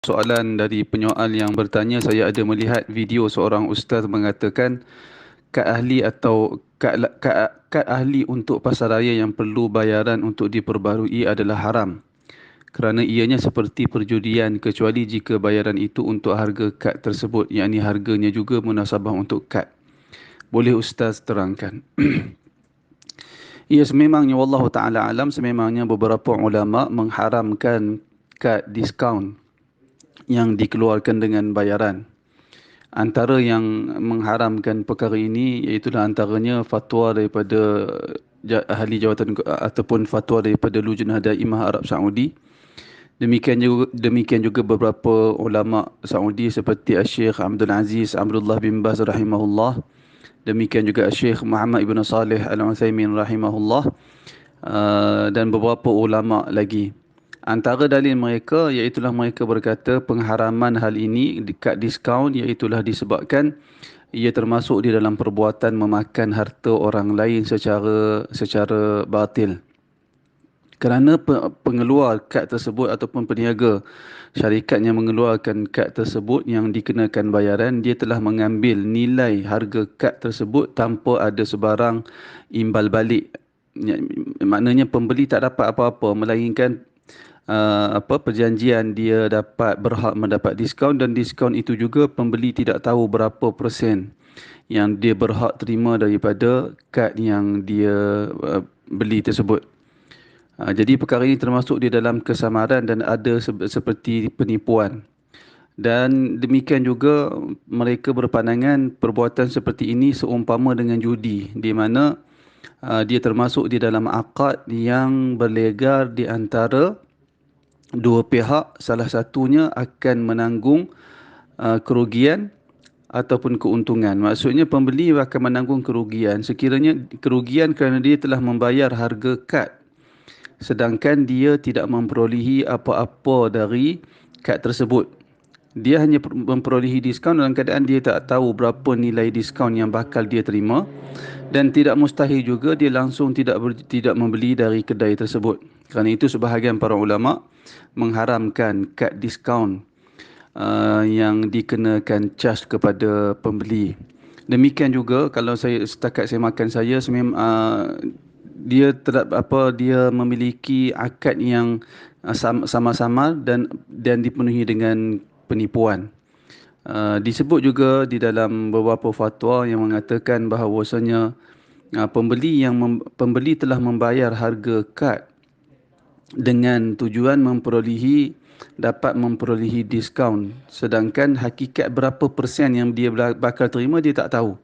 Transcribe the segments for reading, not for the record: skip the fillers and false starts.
Soalan dari penyoal yang bertanya, saya ada melihat video seorang ustaz mengatakan kad ahli atau kad ahli untuk pasaraya yang perlu bayaran untuk diperbarui adalah haram kerana ianya seperti perjudian kecuali jika bayaran itu untuk harga kad tersebut, yakni harganya juga munasabah untuk kad. Boleh ustaz terangkan? Ya, sememangnya wallahu taala alam, sememangnya beberapa ulama mengharamkan kad diskaun yang dikeluarkan dengan bayaran. Antara yang mengharamkan perkara ini iaitulah antaranya fatwa daripada ahli jawatan ataupun fatwa daripada Lujnah Daimah Arab Saudi. Demikian juga beberapa ulama Saudi seperti Syekh Abdul Aziz Abdullah bin Baz rahimahullah. Demikian juga Syekh Muhammad ibn Salih Al-Utsaimin rahimahullah, dan beberapa ulama lagi. Antara dalil mereka iaitulah mereka berkata pengharaman hal ini kad diskaun iaitulah disebabkan ia termasuk di dalam perbuatan memakan harta orang lain secara batil. Kerana pengeluar kad tersebut ataupun peniaga syarikat yang mengeluarkan kad tersebut yang dikenakan bayaran, dia telah mengambil nilai harga kad tersebut tanpa ada sebarang imbal balik. Maknanya pembeli tak dapat apa-apa melainkan perjanjian dia dapat berhak mendapat diskaun, dan diskaun itu juga pembeli tidak tahu berapa persen yang dia berhak terima daripada kad yang dia beli tersebut. Jadi perkara ini termasuk di dalam kesamaran dan ada seperti penipuan. Dan demikian juga mereka berpandangan perbuatan seperti ini seumpama dengan judi, di mana dia termasuk di dalam akad yang berlegar di antara dua pihak, salah satunya akan menanggung kerugian ataupun keuntungan. Maksudnya pembeli akan menanggung kerugian sekiranya kerugian kerana dia telah membayar harga kad sedangkan dia tidak memperolehi apa-apa dari kad tersebut. Dia hanya memperolehi diskaun dalam keadaan dia tak tahu berapa nilai diskaun yang bakal dia terima, dan tidak mustahil juga dia langsung tidak membeli dari kedai tersebut. Kerana itu sebahagian para ulama mengharamkan kad diskaun yang dikenakan cas kepada pembeli. Demikian juga kalau setakat saya makan saya dia memiliki akad yang sama-sama dan dipenuhi dengan penipuan. Disebut juga di dalam beberapa fatwa yang mengatakan bahawasanya pembeli telah membayar harga kad dengan tujuan dapat memperolehi diskaun, sedangkan hakikat berapa persen yang dia bakal terima dia tak tahu.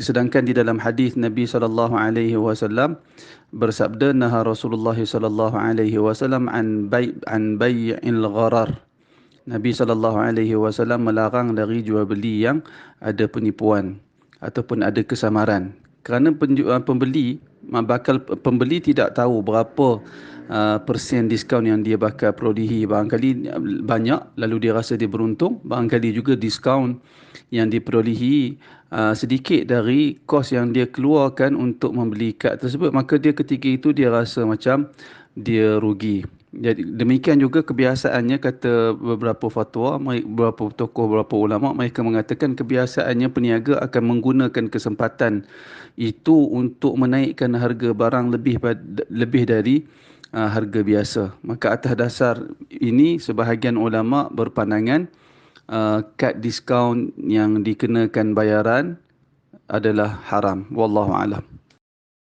Sedangkan di dalam hadis Nabi SAW bersabda, naha Rasulullah SAW an bai'il gharar. Nabi SAW melarang dari jual beli yang ada penipuan ataupun ada kesamaran. Kerana pembeli tidak tahu berapa persen diskaun yang dia bakal perolehi. Barangkali banyak lalu dia rasa dia beruntung, barangkali juga diskaun yang diperolehi sedikit dari kos yang dia keluarkan untuk membeli kad tersebut, maka dia ketika itu dia rasa macam dia rugi. Jadi demikian juga kebiasaannya, kata beberapa fatwa, beberapa tokoh, beberapa ulama, mereka mengatakan kebiasaannya peniaga akan menggunakan kesempatan itu untuk menaikkan harga barang lebih dari harga biasa. Maka atas dasar ini sebahagian ulama berpandangan kad diskaun yang dikenakan bayaran adalah haram. Wallahu alam.